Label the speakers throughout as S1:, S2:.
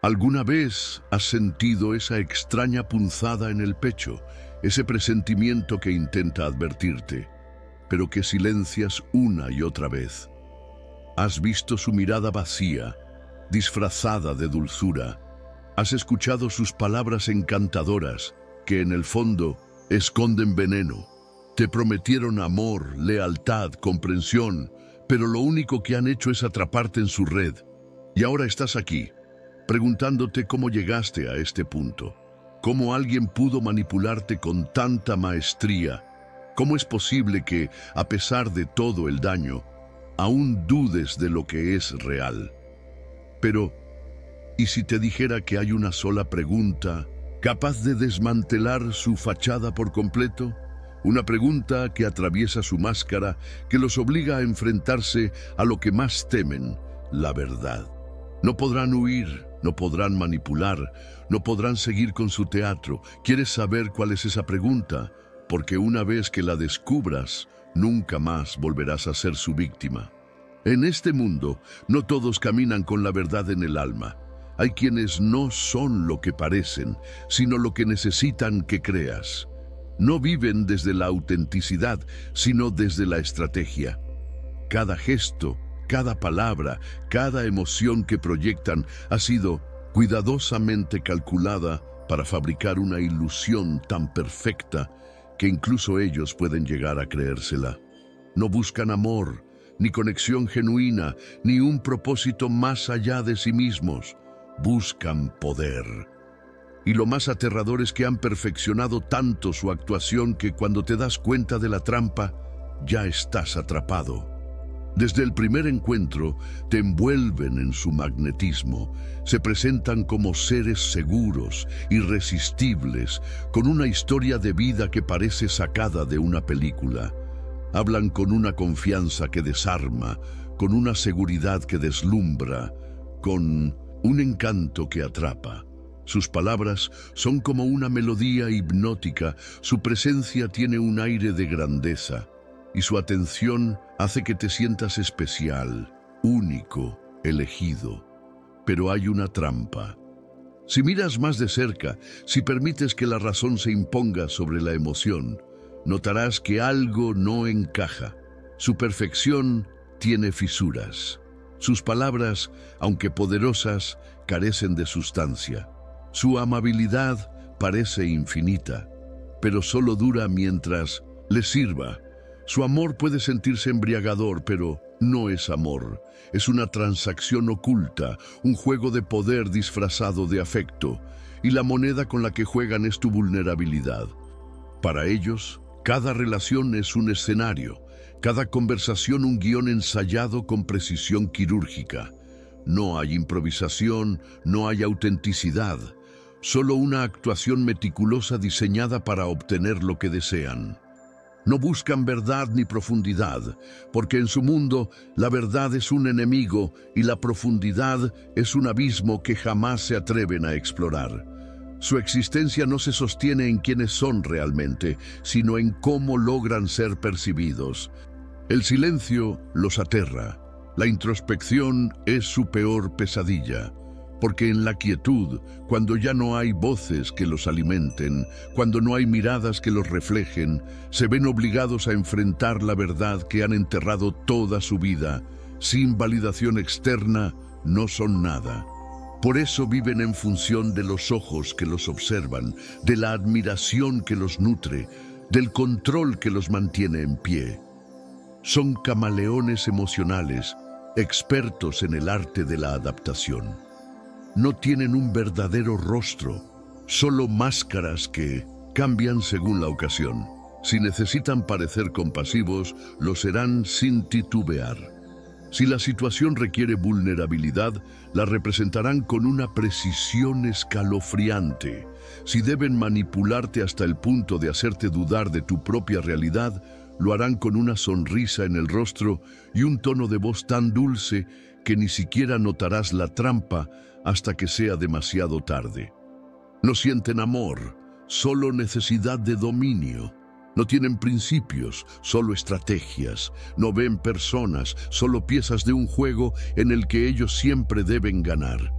S1: ¿Alguna vez has sentido esa extraña punzada en el pecho, ese presentimiento que intenta advertirte, pero que silencias una y otra vez? Has visto su mirada vacía, disfrazada de dulzura. Has escuchado sus palabras encantadoras, que en el fondo esconden veneno. Te prometieron amor, lealtad, comprensión, pero lo único que han hecho es atraparte en su red. Y ahora estás aquí, preguntándote cómo llegaste a este punto. ¿Cómo alguien pudo manipularte con tanta maestría? ¿Cómo es posible que, a pesar de todo el daño, aún dudes de lo que es real? Pero, ¿y si te dijera que hay una sola pregunta capaz de desmantelar su fachada por completo? Una pregunta que atraviesa su máscara, que los obliga a enfrentarse a lo que más temen, la verdad. No podrán huir, no podrán manipular, no podrán seguir con su teatro. ¿Quieres saber cuál es esa pregunta? Porque una vez que la descubras, nunca más volverás a ser su víctima. En este mundo, no todos caminan con la verdad en el alma. Hay quienes no son lo que parecen, sino lo que necesitan que creas. No viven desde la autenticidad, sino desde la estrategia. Cada gesto, cada palabra, cada emoción que proyectan ha sido cuidadosamente calculada para fabricar una ilusión tan perfecta que incluso ellos pueden llegar a creérsela. No buscan amor, ni conexión genuina, ni un propósito más allá de sí mismos. Buscan poder. Y lo más aterrador es que han perfeccionado tanto su actuación que cuando te das cuenta de la trampa, ya estás atrapado. Desde el primer encuentro, te envuelven en su magnetismo. Se presentan como seres seguros, irresistibles, con una historia de vida que parece sacada de una película. Hablan con una confianza que desarma, con una seguridad que deslumbra, con un encanto que atrapa. Sus palabras son como una melodía hipnótica, su presencia tiene un aire de grandeza, y su atención hace que te sientas especial, único, elegido. Pero hay una trampa. Si miras más de cerca, si permites que la razón se imponga sobre la emoción, notarás que algo no encaja. Su perfección tiene fisuras. Sus palabras, aunque poderosas, carecen de sustancia. Su amabilidad parece infinita, pero solo dura mientras le sirva. Su amor puede sentirse embriagador, pero no es amor. Es una transacción oculta, un juego de poder disfrazado de afecto, y la moneda con la que juegan es tu vulnerabilidad. Para ellos, cada relación es un escenario, cada conversación un guión ensayado con precisión quirúrgica. No hay improvisación, no hay autenticidad, solo una actuación meticulosa diseñada para obtener lo que desean. No buscan verdad ni profundidad, porque en su mundo la verdad es un enemigo y la profundidad es un abismo que jamás se atreven a explorar. Su existencia no se sostiene en quiénes son realmente, sino en cómo logran ser percibidos. El silencio los aterra. La introspección es su peor pesadilla, porque en la quietud, cuando ya no hay voces que los alimenten, cuando no hay miradas que los reflejen, se ven obligados a enfrentar la verdad que han enterrado toda su vida. Sin validación externa, no son nada. Por eso viven en función de los ojos que los observan, de la admiración que los nutre, del control que los mantiene en pie. Son camaleones emocionales, expertos en el arte de la adaptación. No tienen un verdadero rostro, solo máscaras que cambian según la ocasión. Si necesitan parecer compasivos, lo serán sin titubear. Si la situación requiere vulnerabilidad, la representarán con una precisión escalofriante. Si deben manipularte hasta el punto de hacerte dudar de tu propia realidad, lo harán con una sonrisa en el rostro y un tono de voz tan dulce que ni siquiera notarás la trampa hasta que sea demasiado tarde. No sienten amor, solo necesidad de dominio. No tienen principios, solo estrategias. No ven personas, solo piezas de un juego en el que ellos siempre deben ganar.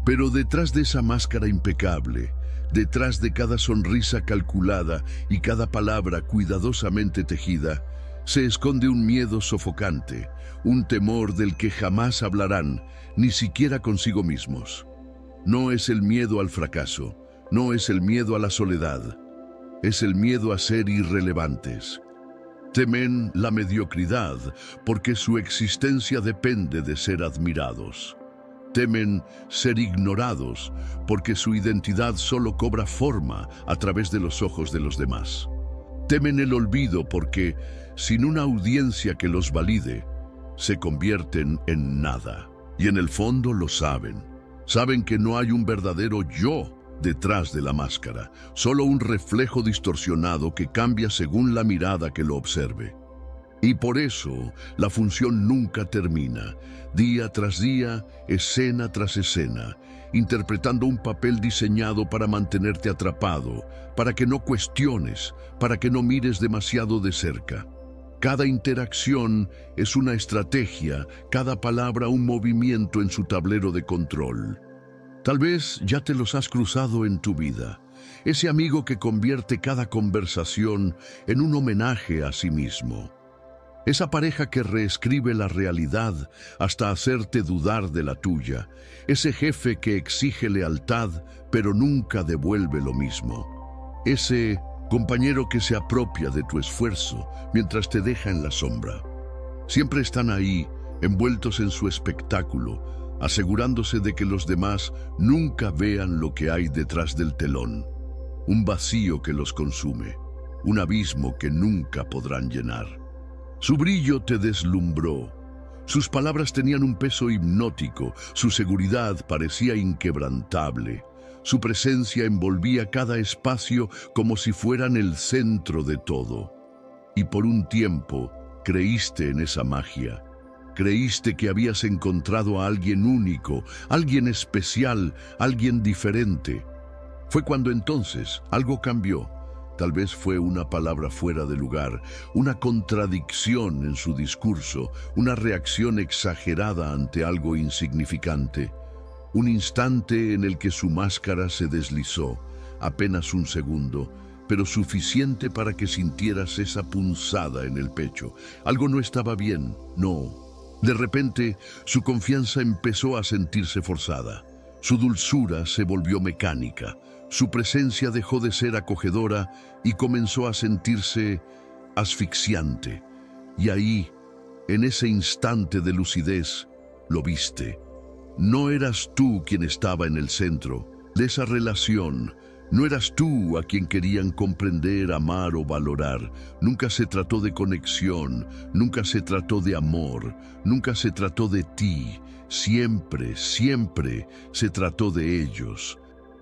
S1: Pero detrás de esa máscara impecable, detrás de cada sonrisa calculada y cada palabra cuidadosamente tejida, se esconde un miedo sofocante, un temor del que jamás hablarán, ni siquiera consigo mismos. No es el miedo al fracaso, no es el miedo a la soledad, es el miedo a ser irrelevantes. Temen la mediocridad porque su existencia depende de ser admirados. Temen ser ignorados porque su identidad solo cobra forma a través de los ojos de los demás. Temen el olvido porque, sin una audiencia que los valide, se convierten en nada. Y en el fondo lo saben. Saben que no hay un verdadero yo detrás de la máscara, solo un reflejo distorsionado que cambia según la mirada que lo observe. Y por eso la función nunca termina, día tras día, escena tras escena, interpretando un papel diseñado para mantenerte atrapado, para que no cuestiones, para que no mires demasiado de cerca. Cada interacción es una estrategia, cada palabra un movimiento en su tablero de control. Tal vez ya te los has cruzado en tu vida, ese amigo que convierte cada conversación en un homenaje a sí mismo. Esa pareja que reescribe la realidad hasta hacerte dudar de la tuya. Ese jefe que exige lealtad, pero nunca devuelve lo mismo. Ese compañero que se apropia de tu esfuerzo mientras te deja en la sombra. Siempre están ahí, envueltos en su espectáculo, asegurándose de que los demás nunca vean lo que hay detrás del telón. Un vacío que los consume, un abismo que nunca podrán llenar. Su brillo te deslumbró. Sus palabras tenían un peso hipnótico, su seguridad parecía inquebrantable. Su presencia envolvía cada espacio como si fueran el centro de todo. Y por un tiempo creíste en esa magia. Creíste que habías encontrado a alguien único, alguien especial, alguien diferente. Fue cuando entonces algo cambió. Tal vez fue una palabra fuera de lugar, una contradicción en su discurso, una reacción exagerada ante algo insignificante. Un instante en el que su máscara se deslizó, apenas un segundo, pero suficiente para que sintieras esa punzada en el pecho. Algo no estaba bien, no. De repente, su confianza empezó a sentirse forzada. Su dulzura se volvió mecánica. Su presencia dejó de ser acogedora y comenzó a sentirse asfixiante. Y ahí, en ese instante de lucidez, lo viste. No eras tú quien estaba en el centro de esa relación. No eras tú a quien querían comprender, amar o valorar. Nunca se trató de conexión, nunca se trató de amor, nunca se trató de ti. Siempre, siempre se trató de ellos.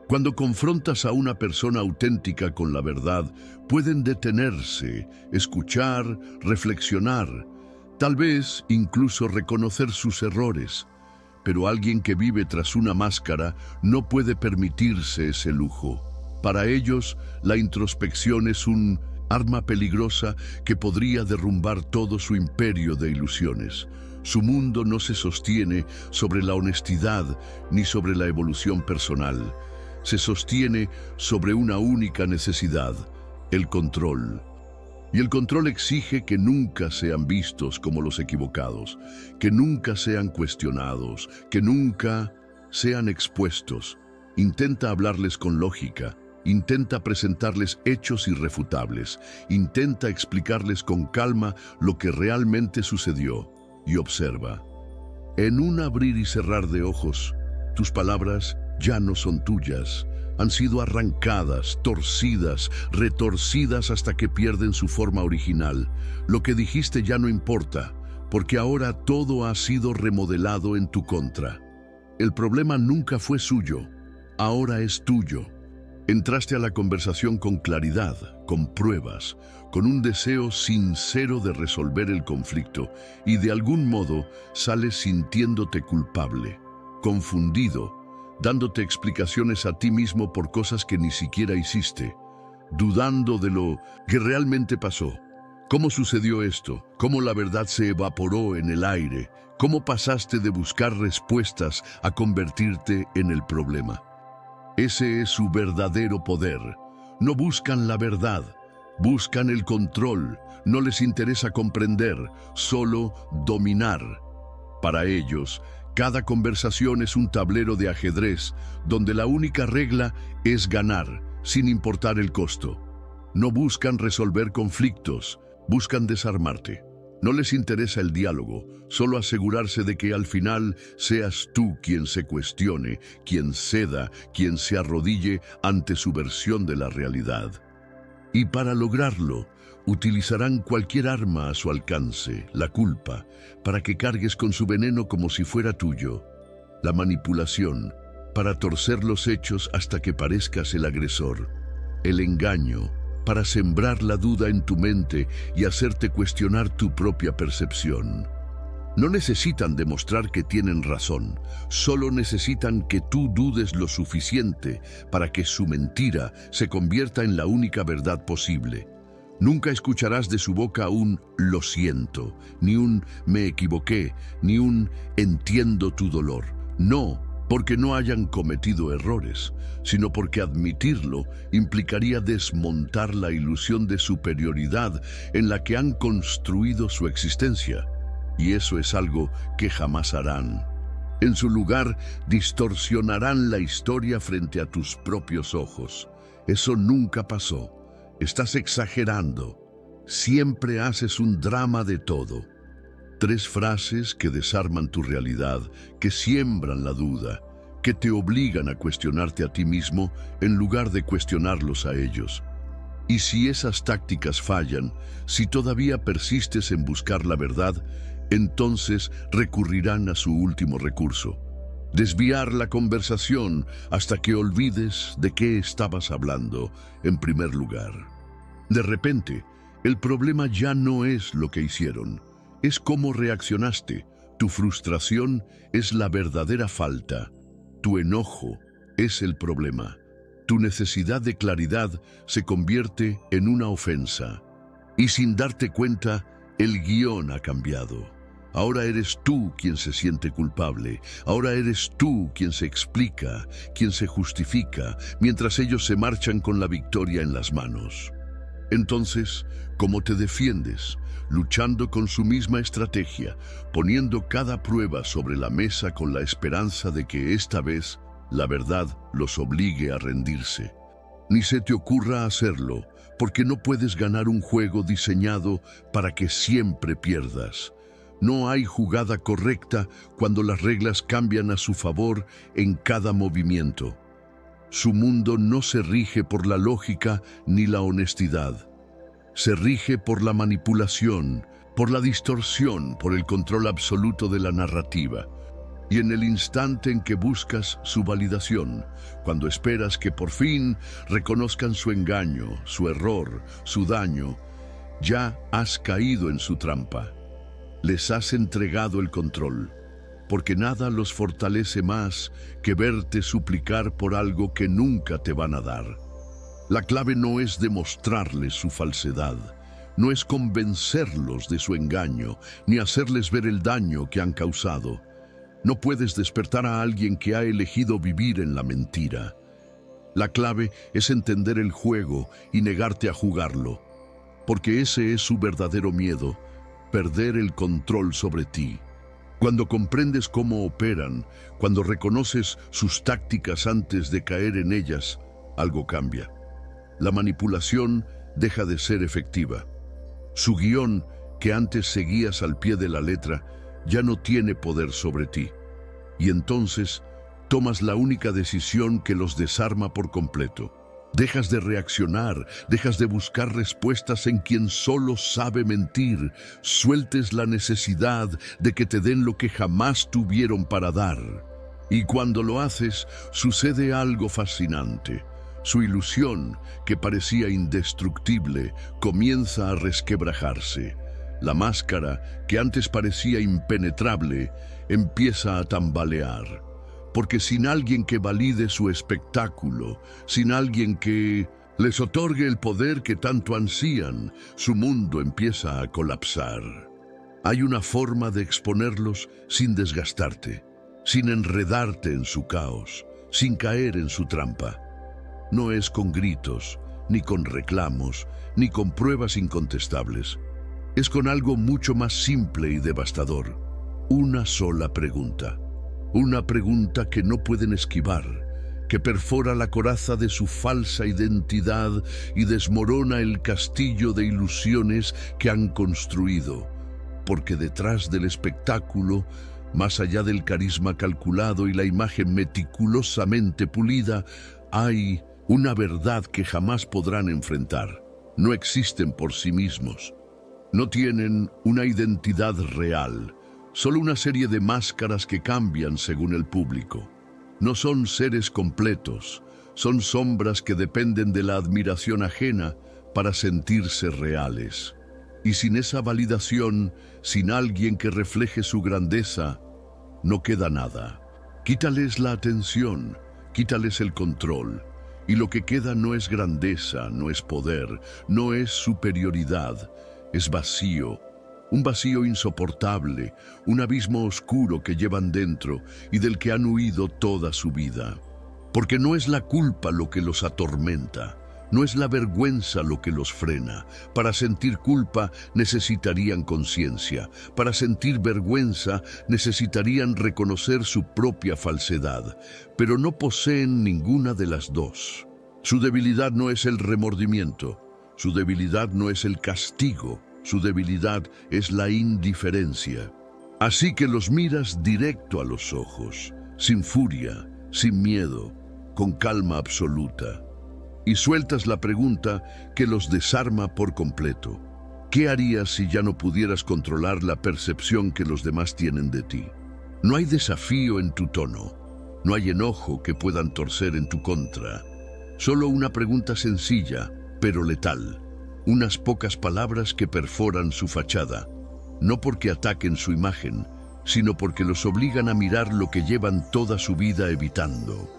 S1: Cuando confrontas a una persona auténtica con la verdad, pueden detenerse, escuchar, reflexionar, tal vez incluso reconocer sus errores. Pero alguien que vive tras una máscara no puede permitirse ese lujo. Para ellos, la introspección es un arma peligrosa que podría derrumbar todo su imperio de ilusiones. Su mundo no se sostiene sobre la honestidad ni sobre la evolución personal. Se sostiene sobre una única necesidad, el control. Y el control exige que nunca sean vistos como los equivocados, que nunca sean cuestionados, que nunca sean expuestos. Intenta hablarles con lógica, intenta presentarles hechos irrefutables, intenta explicarles con calma lo que realmente sucedió y observa. En un abrir y cerrar de ojos, tus palabras ya no son tuyas, han sido arrancadas, torcidas, retorcidas hasta que pierden su forma original. Lo que dijiste ya no importa, porque ahora todo ha sido remodelado en tu contra. El problema nunca fue suyo, ahora es tuyo. Entraste a la conversación con claridad, con pruebas, con un deseo sincero de resolver el conflicto y de algún modo sales sintiéndote culpable, confundido, dándote explicaciones a ti mismo por cosas que ni siquiera hiciste, dudando de lo que realmente pasó. ¿Cómo sucedió esto? ¿Cómo la verdad se evaporó en el aire? ¿Cómo pasaste de buscar respuestas a convertirte en el problema? Ese es su verdadero poder. No buscan la verdad, buscan el control. No les interesa comprender, solo dominar. Para ellos, cada conversación es un tablero de ajedrez donde la única regla es ganar, sin importar el costo. No buscan resolver conflictos, buscan desarmarte. No les interesa el diálogo, solo asegurarse de que al final seas tú quien se cuestione, quien ceda, quien se arrodille ante su versión de la realidad. Y para lograrlo, utilizarán cualquier arma a su alcance, la culpa, para que cargues con su veneno como si fuera tuyo. La manipulación, para torcer los hechos hasta que parezcas el agresor. El engaño, para sembrar la duda en tu mente y hacerte cuestionar tu propia percepción. No necesitan demostrar que tienen razón, solo necesitan que tú dudes lo suficiente para que su mentira se convierta en la única verdad posible. Nunca escucharás de su boca un "lo siento", ni un "me equivoqué", ni un "entiendo tu dolor". No, porque no hayan cometido errores, sino porque admitirlo implicaría desmontar la ilusión de superioridad en la que han construido su existencia. Y eso es algo que jamás harán. En su lugar, distorsionarán la historia frente a tus propios ojos. Eso nunca pasó. Estás exagerando. Siempre haces un drama de todo. 3 frases que desarman tu realidad, que siembran la duda, que te obligan a cuestionarte a ti mismo en lugar de cuestionarlos a ellos. Y si esas tácticas fallan, si todavía persistes en buscar la verdad, entonces recurrirán a su último recurso: desviar la conversación hasta que olvides de qué estabas hablando en primer lugar. De repente, el problema ya no es lo que hicieron, es cómo reaccionaste. Tu frustración es la verdadera falta. Tu enojo es el problema. Tu necesidad de claridad se convierte en una ofensa. Y sin darte cuenta, el guión ha cambiado. Ahora eres tú quien se siente culpable. Ahora eres tú quien se explica, quien se justifica, mientras ellos se marchan con la victoria en las manos. Entonces, ¿cómo te defiendes? Luchando con su misma estrategia, poniendo cada prueba sobre la mesa con la esperanza de que esta vez la verdad los obligue a rendirse. Ni se te ocurra hacerlo, porque no puedes ganar un juego diseñado para que siempre pierdas. No hay jugada correcta cuando las reglas cambian a su favor en cada movimiento. Su mundo no se rige por la lógica ni la honestidad. Se rige por la manipulación, por la distorsión, por el control absoluto de la narrativa. Y en el instante en que buscas su validación, cuando esperas que por fin reconozcan su engaño, su error, su daño, ya has caído en su trampa. Les has entregado el control, porque nada los fortalece más que verte suplicar por algo que nunca te van a dar. La clave no es demostrarles su falsedad, no es convencerlos de su engaño, ni hacerles ver el daño que han causado. No puedes despertar a alguien que ha elegido vivir en la mentira. La clave es entender el juego y negarte a jugarlo, porque ese es su verdadero miedo: perder el control sobre ti. Cuando comprendes cómo operan, cuando reconoces sus tácticas antes de caer en ellas, algo cambia. La manipulación deja de ser efectiva. Su guión, que antes seguías al pie de la letra, ya no tiene poder sobre ti. Y entonces tomas la única decisión que los desarma por completo. Dejas de reaccionar, dejas de buscar respuestas en quien solo sabe mentir. Sueltes la necesidad de que te den lo que jamás tuvieron para dar. Y cuando lo haces, sucede algo fascinante. Su ilusión, que parecía indestructible, comienza a resquebrajarse. La máscara, que antes parecía impenetrable, empieza a tambalear. Porque sin alguien que valide su espectáculo, sin alguien que les otorgue el poder que tanto ansían, su mundo empieza a colapsar. Hay una forma de exponerlos sin desgastarte, sin enredarte en su caos, sin caer en su trampa. No es con gritos, ni con reclamos, ni con pruebas incontestables. Es con algo mucho más simple y devastador. Una sola pregunta. Una pregunta que no pueden esquivar, que perfora la coraza de su falsa identidad y desmorona el castillo de ilusiones que han construido. Porque detrás del espectáculo, más allá del carisma calculado y la imagen meticulosamente pulida, hay una verdad que jamás podrán enfrentar. No existen por sí mismos. No tienen una identidad real, solo una serie de máscaras que cambian según el público. No son seres completos, son sombras que dependen de la admiración ajena para sentirse reales. Y sin esa validación, sin alguien que refleje su grandeza, no queda nada. Quítales la atención, quítales el control, y lo que queda no es grandeza, no es poder, no es superioridad, es vacío, un vacío insoportable, un abismo oscuro que llevan dentro y del que han huido toda su vida. Porque no es la culpa lo que los atormenta, no es la vergüenza lo que los frena. Para sentir culpa necesitarían conciencia, para sentir vergüenza necesitarían reconocer su propia falsedad, pero no poseen ninguna de las dos. Su debilidad no es el remordimiento, su debilidad no es el castigo, su debilidad es la indiferencia. Así que los miras directo a los ojos, sin furia, sin miedo, con calma absoluta. Y sueltas la pregunta que los desarma por completo. ¿Qué harías si ya no pudieras controlar la percepción que los demás tienen de ti? No hay desafío en tu tono, no hay enojo que puedan torcer en tu contra. Solo una pregunta sencilla, pero letal. Unas pocas palabras que perforan su fachada, no porque ataquen su imagen, sino porque los obligan a mirar lo que llevan toda su vida evitando.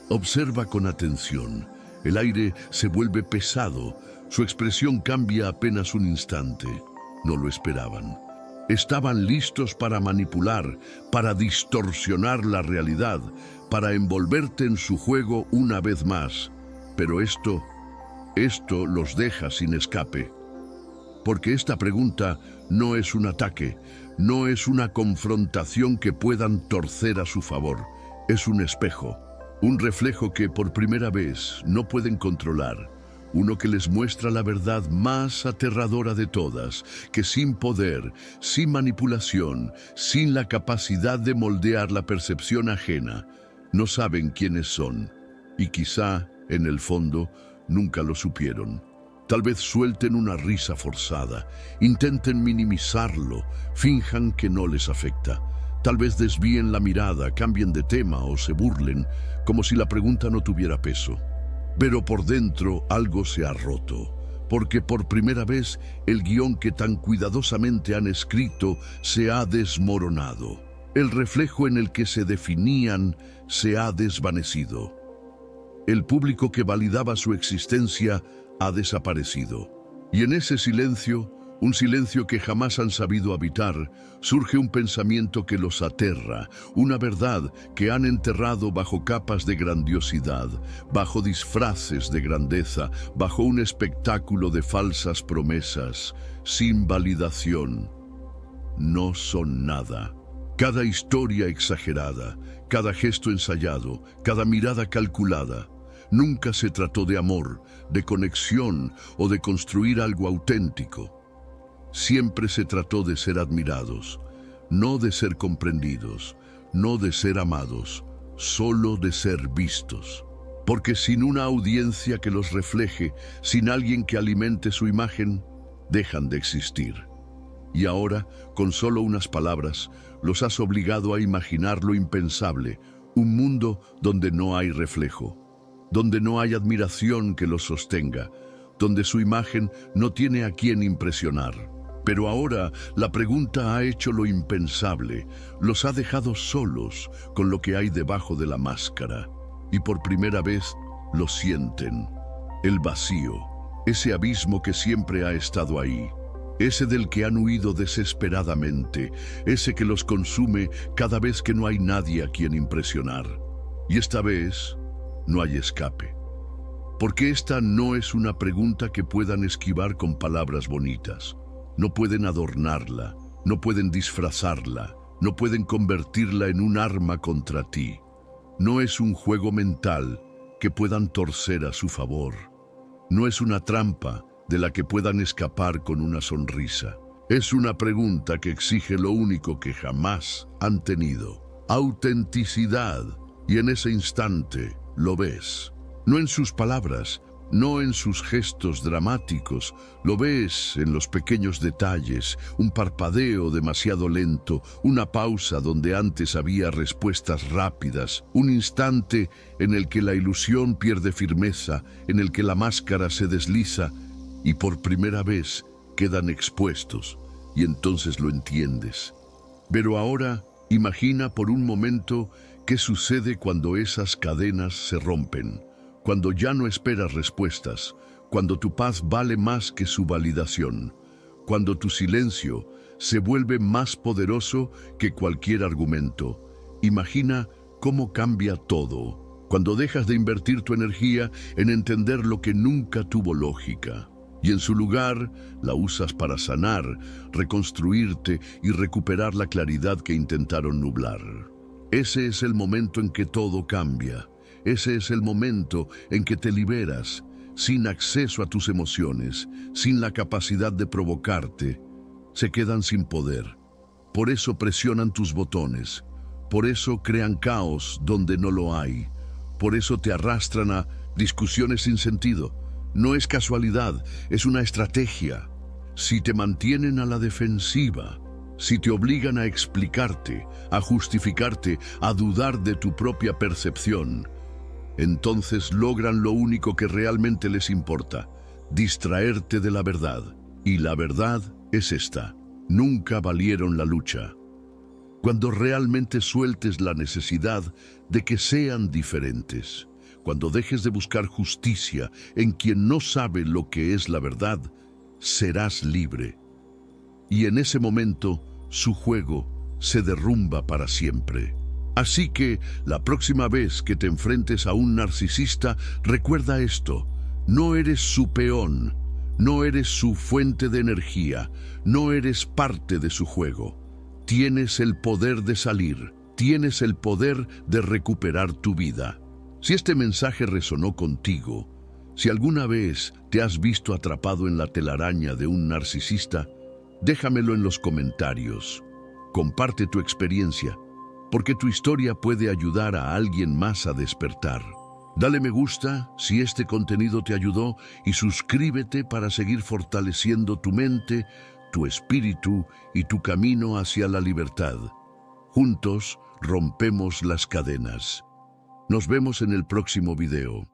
S1: Observa con atención. El aire se vuelve pesado, su expresión cambia apenas un instante. No lo esperaban. Estaban listos para manipular, para distorsionar la realidad, para envolverte en su juego una vez más. Pero esto los deja sin escape. Porque esta pregunta no es un ataque, no es una confrontación que puedan torcer a su favor. Es un espejo. Un reflejo que por primera vez no pueden controlar, uno que les muestra la verdad más aterradora de todas, que sin poder, sin manipulación, sin la capacidad de moldear la percepción ajena, no saben quiénes son, y quizá, en el fondo, nunca lo supieron. Tal vez suelten una risa forzada, intenten minimizarlo, finjan que no les afecta. Tal vez desvíen la mirada, cambien de tema o se burlen, como si la pregunta no tuviera peso. Pero por dentro algo se ha roto, porque por primera vez el guión que tan cuidadosamente han escrito se ha desmoronado. El reflejo en el que se definían se ha desvanecido. El público que validaba su existencia ha desaparecido. Y en ese silencio, un silencio que jamás han sabido habitar, surge un pensamiento que los aterra, una verdad que han enterrado bajo capas de grandiosidad, bajo disfraces de grandeza, bajo un espectáculo de falsas promesas, sin validación. No son nada. Cada historia exagerada, cada gesto ensayado, cada mirada calculada, nunca se trató de amor, de conexión o de construir algo auténtico. Siempre se trató de ser admirados, no de ser comprendidos, no de ser amados, solo de ser vistos. Porque sin una audiencia que los refleje, sin alguien que alimente su imagen, dejan de existir. Y ahora, con solo unas palabras, los has obligado a imaginar lo impensable, un mundo donde no hay reflejo, donde no hay admiración que los sostenga, donde su imagen no tiene a quien impresionar. Pero ahora la pregunta ha hecho lo impensable, los ha dejado solos con lo que hay debajo de la máscara, y por primera vez lo sienten. El vacío, ese abismo que siempre ha estado ahí, ese del que han huido desesperadamente, ese que los consume cada vez que no hay nadie a quien impresionar. Y esta vez no hay escape. Porque esta no es una pregunta que puedan esquivar con palabras bonitas. No pueden adornarla, no pueden disfrazarla, no pueden convertirla en un arma contra ti. No es un juego mental que puedan torcer a su favor. No es una trampa de la que puedan escapar con una sonrisa. Es una pregunta que exige lo único que jamás han tenido: autenticidad. Y en ese instante lo ves. No en sus palabras, no en sus gestos dramáticos, lo ves en los pequeños detalles, un parpadeo demasiado lento, una pausa donde antes había respuestas rápidas, un instante en el que la ilusión pierde firmeza, en el que la máscara se desliza y por primera vez quedan expuestos, y entonces lo entiendes. Pero ahora imagina por un momento qué sucede cuando esas cadenas se rompen. Cuando ya no esperas respuestas, cuando tu paz vale más que su validación, cuando tu silencio se vuelve más poderoso que cualquier argumento. Imagina cómo cambia todo, cuando dejas de invertir tu energía en entender lo que nunca tuvo lógica, y en su lugar la usas para sanar, reconstruirte y recuperar la claridad que intentaron nublar. Ese es el momento en que todo cambia. Ese es el momento en que te liberas, sin acceso a tus emociones, sin la capacidad de provocarte. Se quedan sin poder. Por eso presionan tus botones. Por eso crean caos donde no lo hay. Por eso te arrastran a discusiones sin sentido. No es casualidad, es una estrategia. Si te mantienen a la defensiva, si te obligan a explicarte, a justificarte, a dudar de tu propia percepción, entonces logran lo único que realmente les importa: distraerte de la verdad. Y la verdad es esta: nunca valieron la lucha. Cuando realmente sueltes la necesidad de que sean diferentes, cuando dejes de buscar justicia en quien no sabe lo que es la verdad, serás libre. Y en ese momento, su juego se derrumba para siempre. Así que, la próxima vez que te enfrentes a un narcisista, recuerda esto: no eres su peón, no eres su fuente de energía, no eres parte de su juego. Tienes el poder de salir, tienes el poder de recuperar tu vida. Si este mensaje resonó contigo, si alguna vez te has visto atrapado en la telaraña de un narcisista, déjamelo en los comentarios. Comparte tu experiencia, porque tu historia puede ayudar a alguien más a despertar. Dale me gusta si este contenido te ayudó y suscríbete para seguir fortaleciendo tu mente, tu espíritu y tu camino hacia la libertad. Juntos rompemos las cadenas. Nos vemos en el próximo video.